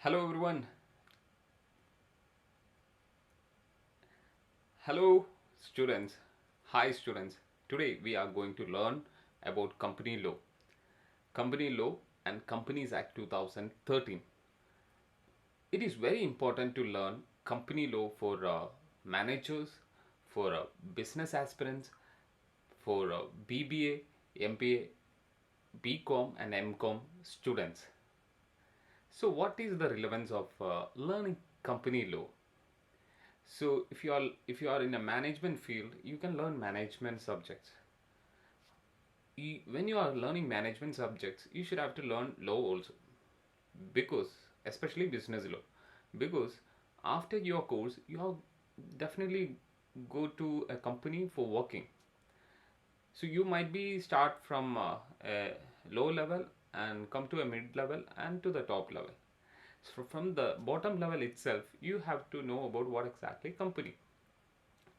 Hello everyone. Hello students. Hi students. Today we are going to learn about company law. Company law and Companies Act 2013. It is very important to learn company law for managers, for business aspirants, for BBA, MBA, BCom and MCom students. So what is the relevance of learning company law? So if you are in a management field, you can learn management subjects. When you are learning management subjects, you should have to learn law also, because especially business law, because after your course you have definitely go to a company for working. So you might be start from a low level and come to a mid level and to the top level. So from the bottom level itself, you have to know about what exactly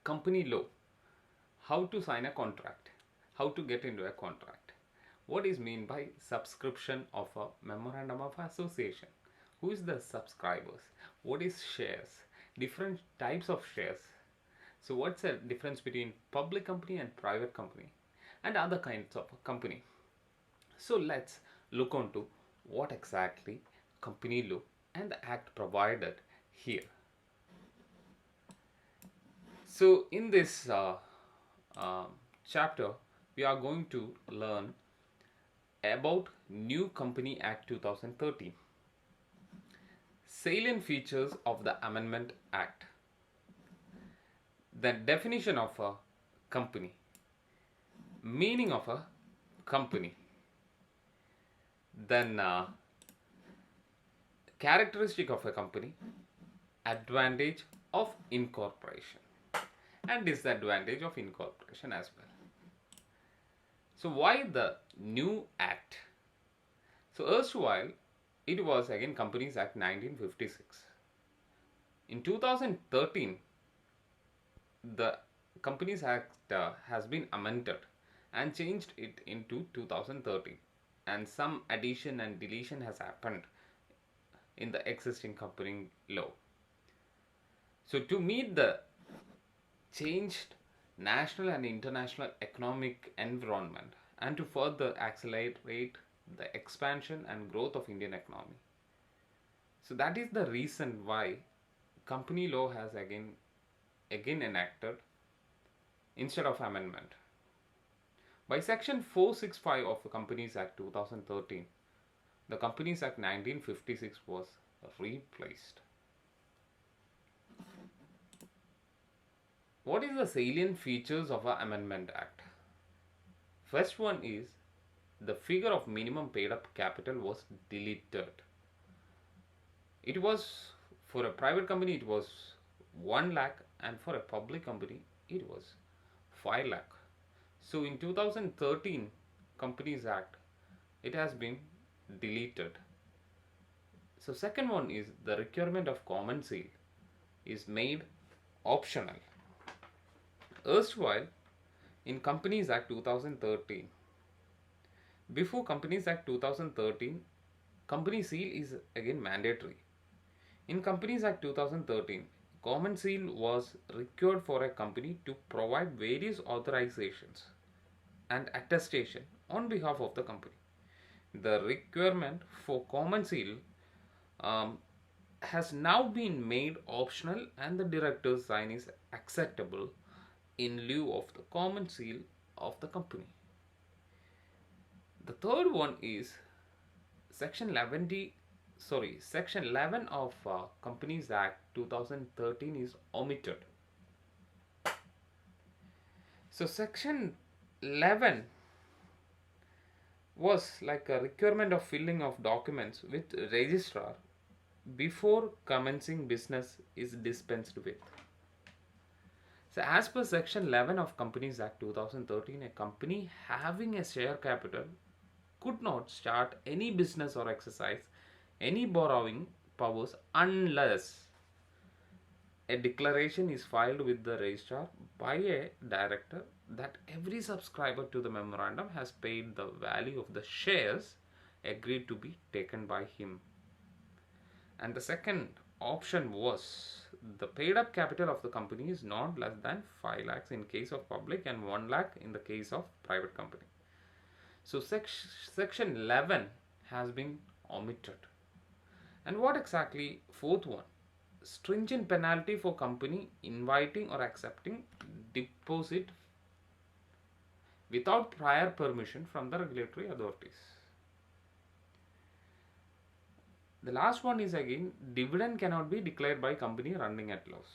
company law, how to sign a contract, how to get into a contract, what is mean by subscription of a memorandum of association, who is the subscribers, what is shares, different types of shares. So what's the difference between public company and private company and other kinds of company. So let's look on to what exactly company law and the act provided here. So in this um, chapter, we are going to learn about New Company Act 2013, salient features of the Amendment Act, the definition of a company, meaning of a company, then characteristic of a company, advantage of incorporation, and disadvantage of incorporation as well. So why the new act? So erstwhile, it was again Companies Act 1956. In 2013, the Companies Act has been amended and changed it into 2013, and some addition and deletion has happened in the existing company law. So to meet the changed national and international economic environment and to further accelerate the expansion and growth of Indian economy. So that is the reason why company law has again enacted instead of amendment. By section 465 of the Companies Act 2013, the Companies Act 1956 was replaced. What is the salient features of an amendment act? First one is the figure of minimum paid up capital was deleted. It was, for a private company it was 1 lakh, and for a public company it was 5 lakh. So in 2013 Companies Act, it has been deleted. So second one is the requirement of common seal is made optional. Erstwhile, in Companies Act 2013, before Companies Act 2013, company seal is again mandatory. In Companies Act 2013, common seal was required for a company to provide various authorizations and attestation on behalf of the company. The requirement for common seal um, has now been made optional, and the director's sign is acceptable in lieu of the common seal of the company. The third one is section 11 of Companies Act 2013 is omitted. So section 11 was like a requirement of filling of documents with registrar before commencing business is dispensed with. So as per section 11 of Companies Act 2013, a company having a share capital could not start any business or exercise any borrowing powers unless a declaration is filed with the registrar by a director that every subscriber to the memorandum has paid the value of the shares agreed to be taken by him. And the second option was the paid up capital of the company is not less than 5 lakhs in case of public and 1 lakh in the case of private company. So section 11 has been omitted. And what exactly fourth one? Stringent penalty for company inviting or accepting deposit without prior permission from the regulatory authorities. The last one is again, dividend cannot be declared by company running at loss.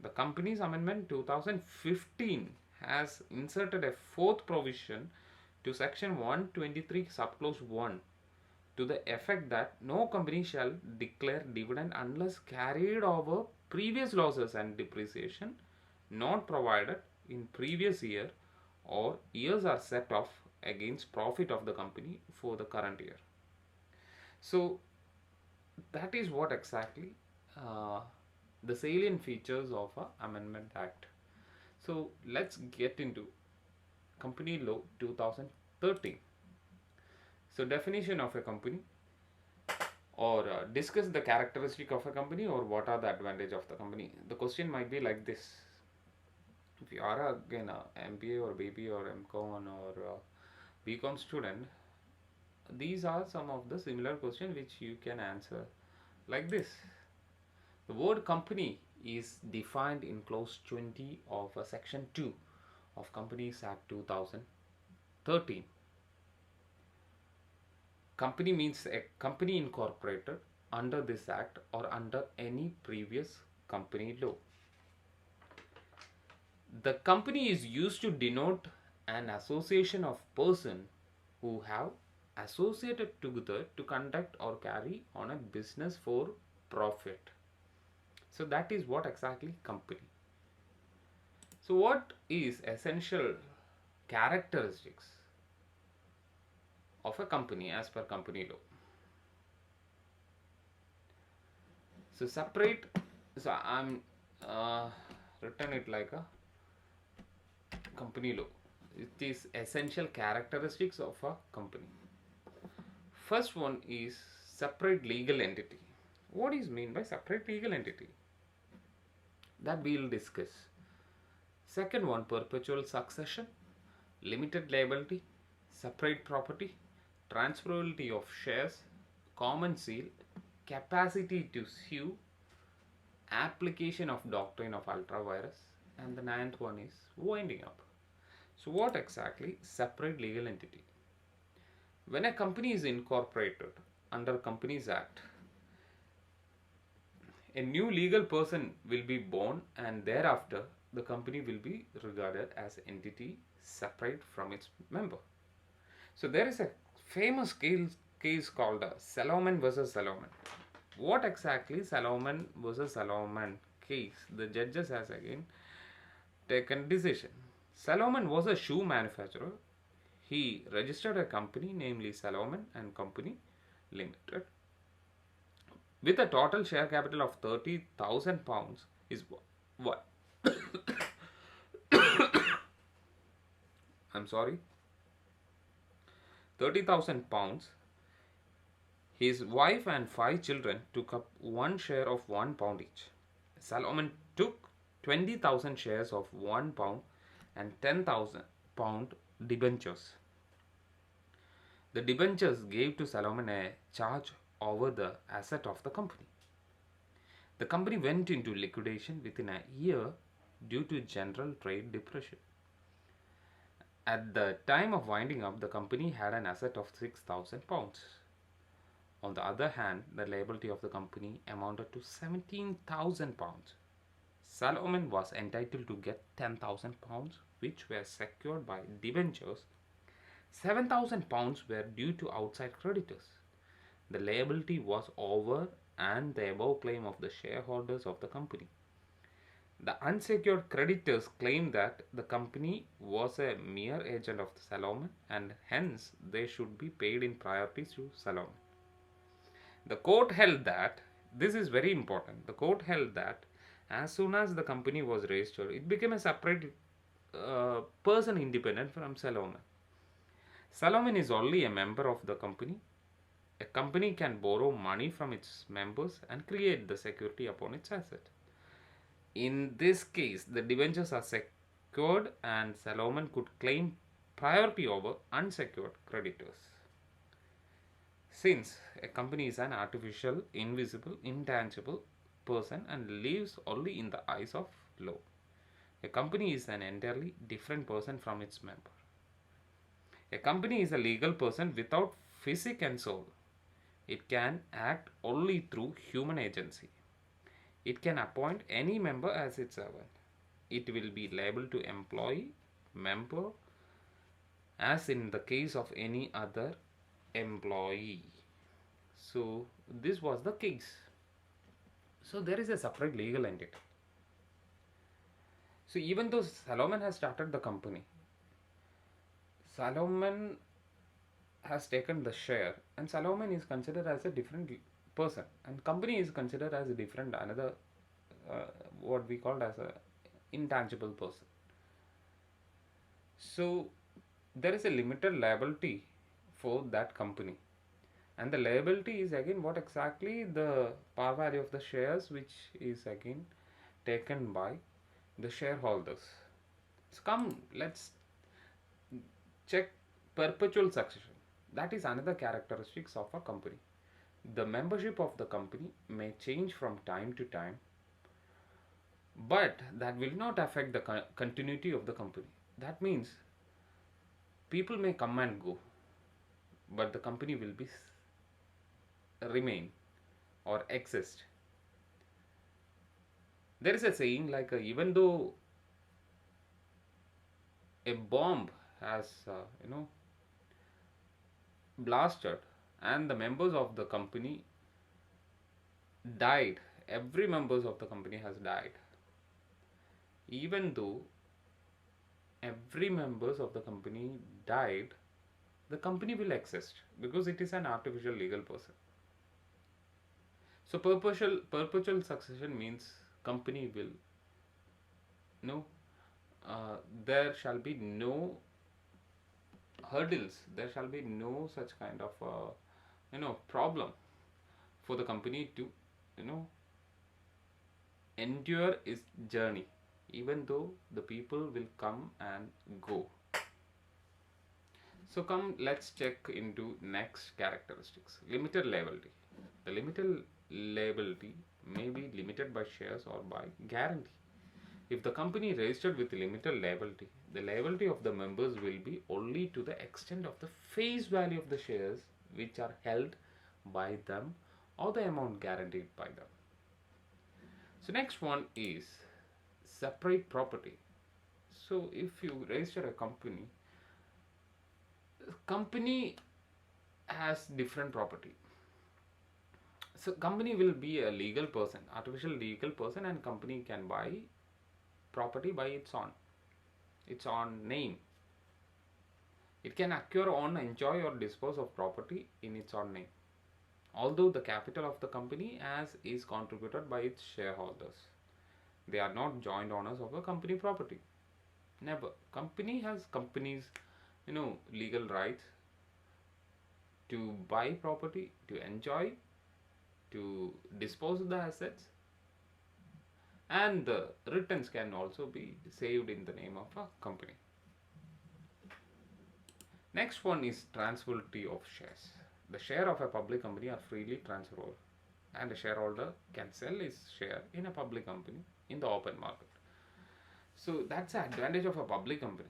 The Companies Amendment 2015 has inserted a fourth provision to section 123 subclause 1 to the effect that no company shall declare dividend unless carried over previous losses and depreciation not provided in previous year or years are set off against profit of the company for the current year. So that is what exactly the salient features of a Amendment Act. So let's get into Company Law 2013. So definition of a company, or discuss the characteristic of a company, or what are the advantage of the company. The question might be like this: if you are again a MBA or BBA or MCom or BCom student, these are some of the similar questions which you can answer like this. The word company is defined in clause 20 of section 2 of Companies Act 2013. Company means a company incorporated under this act or under any previous company law. The company is used to denote an association of persons who have associated together to conduct or carry on a business for profit. So that is what exactly company. So what is essential characteristics of a company as per company law? So separate, so I'm written it like a company law. It is essential characteristics of a company. First one is separate legal entity. What is mean by separate legal entity? That we will discuss. Second one, perpetual succession, limited liability, separate property, transferability of shares, common seal, capacity to sue, application of doctrine of ultra vires, and the ninth one is winding up. So what exactly separate legal entity? When a company is incorporated under Companies Act, a new legal person will be born, and thereafter the company will be regarded as entity separate from its member. So there is a famous case called Salomon versus Salomon. What exactly Salomon versus Salomon case? The judges has again taken decision. Salomon was a shoe manufacturer. He registered a company, namely Salomon and Company Limited, with a total share capital of 30,000 pounds. Is what? I'm sorry. 30,000 pounds. His wife and 5 children took up one share of £1 each. Salomon took 20,000 shares of £1 and 10,000 pound debentures. The debentures gave to Salomon a charge over the asset of the company. The company went into liquidation within a year due to general trade depression. At the time of winding up, the company had an asset of 6,000 pounds. On the other hand, the liability of the company amounted to 17,000 pounds. Salomon was entitled to get 10,000 pounds, which were secured by debentures. 7,000 pounds were due to outside creditors. The liability was over and the above claim of the shareholders of the company. The unsecured creditors claimed that the company was a mere agent of Salomon and hence they should be paid in priority to Salomon. The court held that, this is very important, the court held that as soon as the company was registered, it became a separate person independent from Salomon. Salomon is only a member of the company A company can borrow money from its members and create the security upon its asset. In this case, the debentures are secured and Salomon could claim priority over unsecured creditors. Since a company is an artificial, invisible, intangible person and lives only in the eyes of law, a company is an entirely different person from its member. A company is a legal person without physic and soul. It can act only through human agency. It can appoint any member as its servant. It will be liable to employee, member, as in the case of any other employee. So this was the case. So there is a separate legal entity. So even though Salomon has started the company, Salomon has taken the share, and Salomon is considered as a different person, and company is considered as a different another what we called as a intangible person. So there is a limited liability for that company, and the liability is again what exactly the par value of the shares, which is again taken by the shareholders. So come, let's check perpetual succession. That is another characteristics of a company. The membership of the company may change from time to time, but that will not affect the continuity of the company. That means people may come and go, but the company will be remain or exist. There is a saying like even though a bomb has blasted and the members of the company died, every members of the company has died, even though every members of the company died, the company will exist because it is an artificial legal person. So perpetual succession means company will there shall be no hurdles, there shall be no such kind of problem for the company to endure its journey, even though the people will come and go. So come, let's check into next characteristics. Limited liability. The limited liability may be limited by shares or by guarantee. If the company registered with limited liability, the liability of the members will be only to the extent of the face value of the shares which are held by them or the amount guaranteed by them. So next one is separate property. So if you register a company, company has different property. So company will be a legal person, artificial legal person, and company can buy property by its own name. It can acquire, own, enjoy or dispose of property in its own name, although the capital of the company as is contributed by its shareholders. They are not joint owners of a company property. Never. Company has companies legal rights to buy property, to enjoy, to dispose of the assets, and the returns can also be saved in the name of a company. Next one is transferability of shares. The share of a public company are freely transferable, and a shareholder can sell his share in a public company in the open market. So that's the advantage of a public company.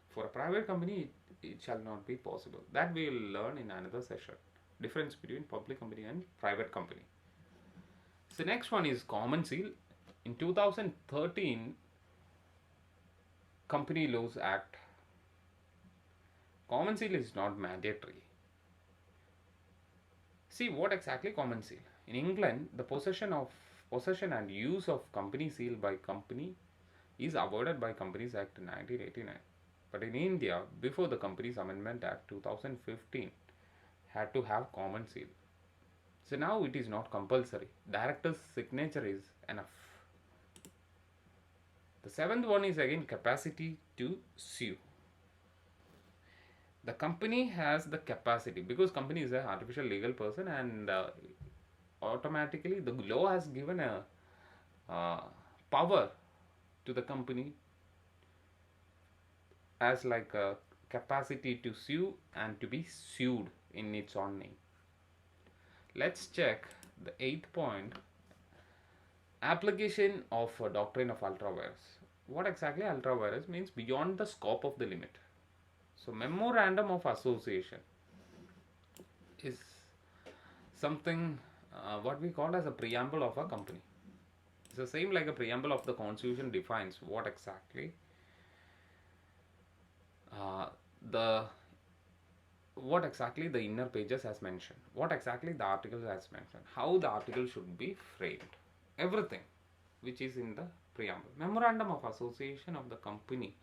For a private company, it shall not be possible. That we will learn in another session. Difference between public company and private company. So next one is common seal. In 2013, Company Laws Act, common seal is not mandatory. See what exactly common seal. In England, the possession and use of company seal by company is avoided by Companies Act 1989. But in India, before the Companies Amendment Act 2015, had to have common seal. So now it is not compulsory. Director's signature is enough. The seventh one is again capacity to sue. The company has the capacity, because company is an artificial legal person, and automatically the law has given a uh, power to the company as like a capacity to sue and to be sued in its own name. Let's check the eighth point, application of a doctrine of ultravirus. What exactly ultravirus means? Beyond the scope of the limit. So memorandum of association is something what we call as a preamble of a company. It's the same like a preamble of the constitution defines what exactly uh, the the inner pages has mentioned, what exactly the article has mentioned, how the article should be framed, everything which is in the preamble. Memorandum of association of the company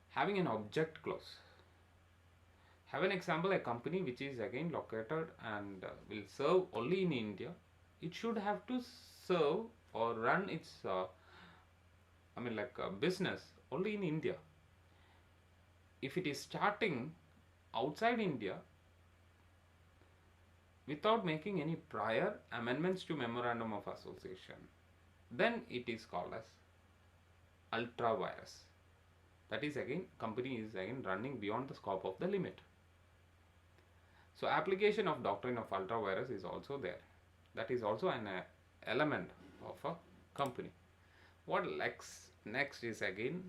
having an object clause. Have an example, a company which is again located and will serve only in India, it should have to serve or run its business only in India. If it is starting outside India without making any prior amendments to memorandum of association, then it is called as ultra vires. That is again, company is again running beyond the scope of the limit. So application of doctrine of ultra vires is also there. That is also an element of a company. What next is again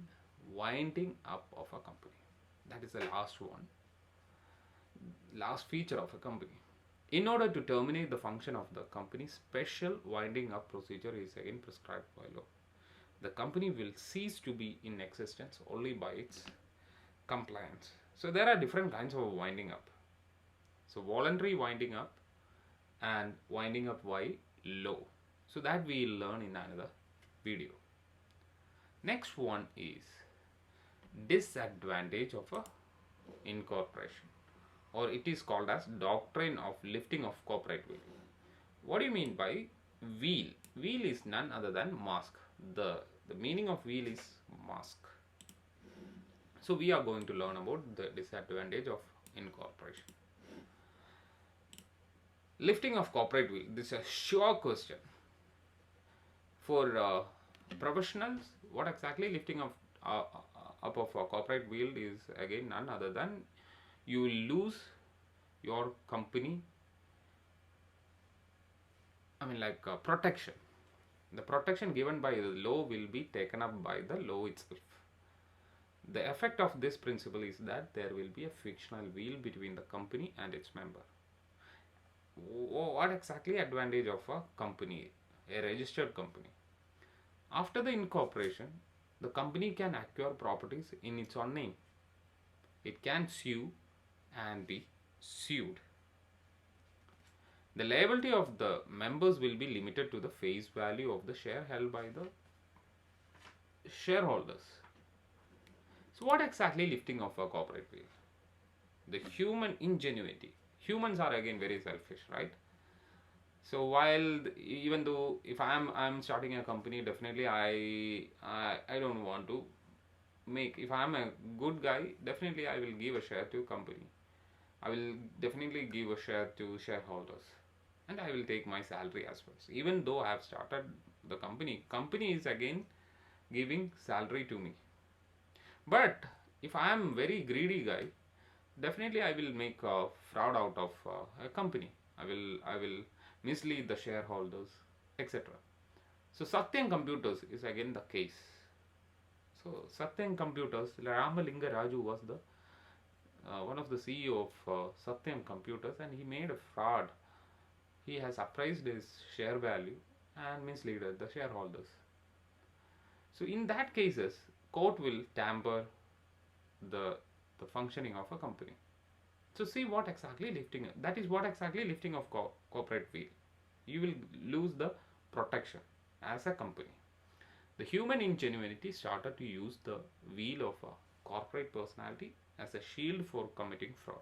winding up of a company. That is the last one, last feature of a company. In order to terminate the function of the company, special winding up procedure is again prescribed by law. The company will cease to be in existence only by its compliance. So there are different kinds of winding up. So voluntary winding up and winding up by law. So that we will learn in another video. Next one is disadvantage of a incorporation, or it is called as doctrine of lifting of corporate veil. What do you mean by veil? Veil is none other than mask. The meaning of veil is mask. So we are going to learn about the disadvantage of incorporation. Lifting of corporate veil. This is a sure question for professionals. What exactly lifting of up of a corporate veil is again none other than you will lose your company, protection. The protection given by the law will be taken up by the law itself. The effect of this principle is that there will be a fictional veil between the company and its member. What exactly advantage of a company, a registered company? After the incorporation, the company can acquire properties in its own name. It can sue and be sued. The liability of the members will be limited to the face value of the share held by the shareholders. So what exactly lifting of a corporate veil? The human ingenuity. Humans are again very selfish, right? So while even though if I'm starting a company, definitely I don't want to make, if I'm a good guy, definitely I will give a share to company. I will definitely give a share to shareholders, and I will take my salary as well. So even though I have started the company is again giving salary to me. But if I am very greedy guy, definitely I will make a fraud out of a company. I will mislead the shareholders, etc. So Satyam Computers is again the case. So Satyam Computers, Ramalinga Raju was the one of the CEO of Satyam Computers, and he made a fraud. He has appraised his share value and misled the shareholders. So in that cases, court will tamper the functioning of a company. So see what exactly lifting, that is what exactly lifting of corporate veil. You will lose the protection as a company. The human ingenuity started to use the veil of a corporate personality as a shield for committing fraud.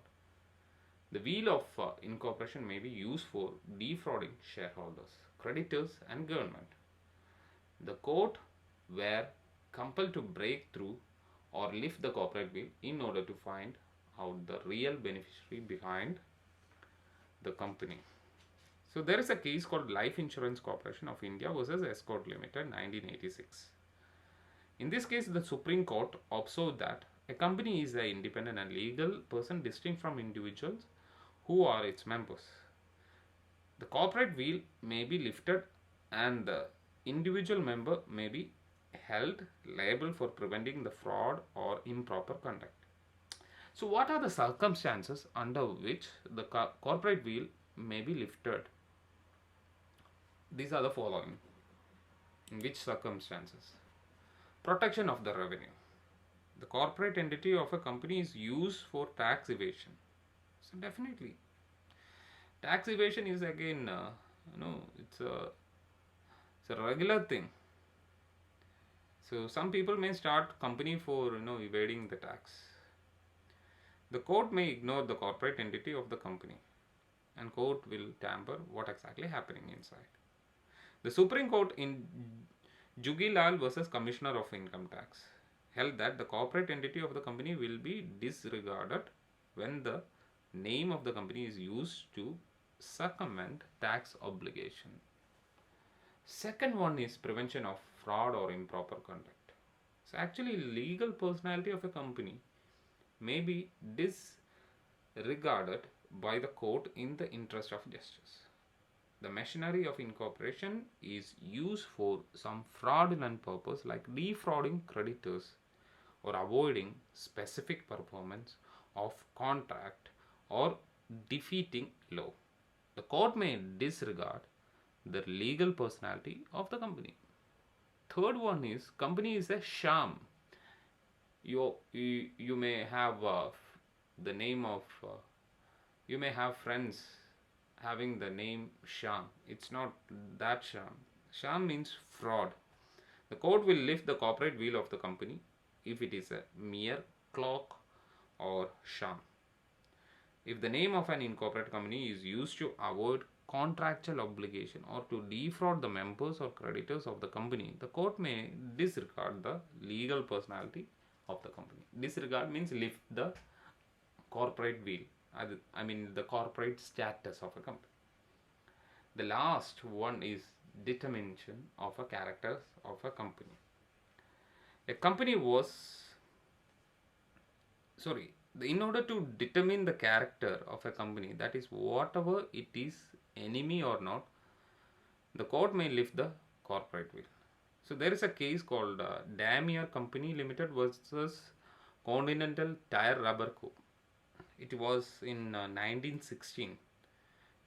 The veil of incorporation may be used for defrauding shareholders, creditors, and government. The court were compelled to break through or lift the corporate will in order to find out the real beneficiary behind the company. So there is a case called Life Insurance Corporation of India versus Escort Limited 1986. In this case, the Supreme Court observed that a company is an independent and legal person distinct from individuals who are its members. The corporate wheel may be lifted and the individual member may be held liable for preventing the fraud or improper conduct. So, what are the circumstances under which the corporate wheel may be lifted? These are the following. In which circumstances? Protection of the revenue. The corporate entity of a company is used for tax evasion. So, definitely. Tax evasion is again, it's a regular thing. So some people may start company for evading the tax. The court may ignore the corporate entity of the company, and court will tamper what exactly happening inside. The Supreme Court in Jugilal versus Commissioner of Income Tax held that the corporate entity of the company will be disregarded when the name of the company is used to circumvent tax obligation. Second one is prevention of fraud or improper conduct. So actually legal personality of a company may be disregarded by the court in the interest of justice. The machinery of incorporation is used for some fraudulent purpose like defrauding creditors or avoiding specific performance of contract or defeating law. The court may disregard the legal personality of the company. Third one is company is a sham. You may have the name of you may have friends having the name sham. It's not that sham. Sham means fraud. The court will lift the corporate wheel of the company if it is a mere clock or sham. If the name of an incorporated company is used to avoid contractual obligation or to defraud the members or creditors of the company, the court may disregard the legal personality of the company. Disregard means lift the corporate wheel, I mean the corporate status of a company. The last one is determination of a character of a company. A company was, in order to determine the character of a company, that is whatever it is, enemy or not, the court may lift the corporate wheel. So there is a case called Damier Company Limited versus Continental Tire Rubber Co. It was in 1916.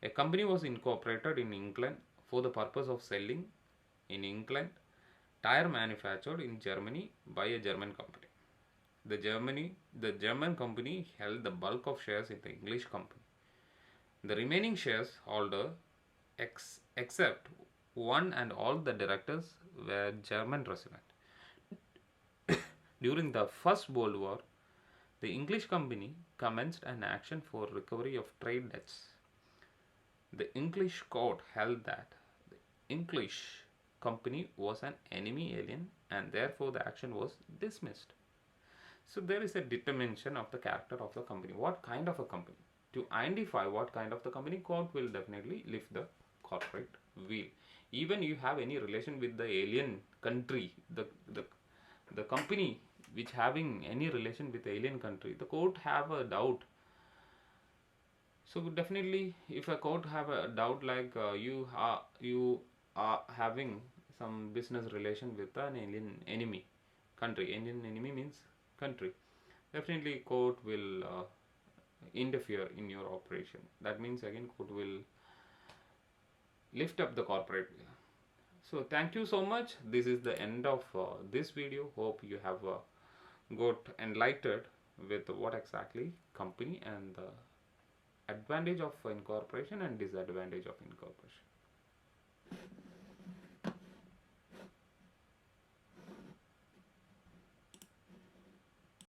A company was incorporated in England for the purpose of selling in England tire manufactured in Germany by a German company. The German company held the bulk of shares in the English company. The remaining shares holder, except one and all the directors, were German residents. During the First World War, the English company commenced an action for recovery of trade debts. The English court held that the English company was an enemy alien and therefore the action was dismissed. So there is a determination of the character of the company. What kind of a company? To identify what kind of the company, court will definitely lift the corporate wheel. Even you have any relation with the alien country, the company which having any relation with the alien country, the court have a doubt. So definitely, if a court have a doubt like you are having some business relation with an alien enemy country. Alien enemy means country. Definitely court will interfere in your operation. That means again court will lift up the corporate wheel. So thank you so much. This is the end of this video. Hope you have got enlightened with what exactly company and the advantage of incorporation and disadvantage of incorporation.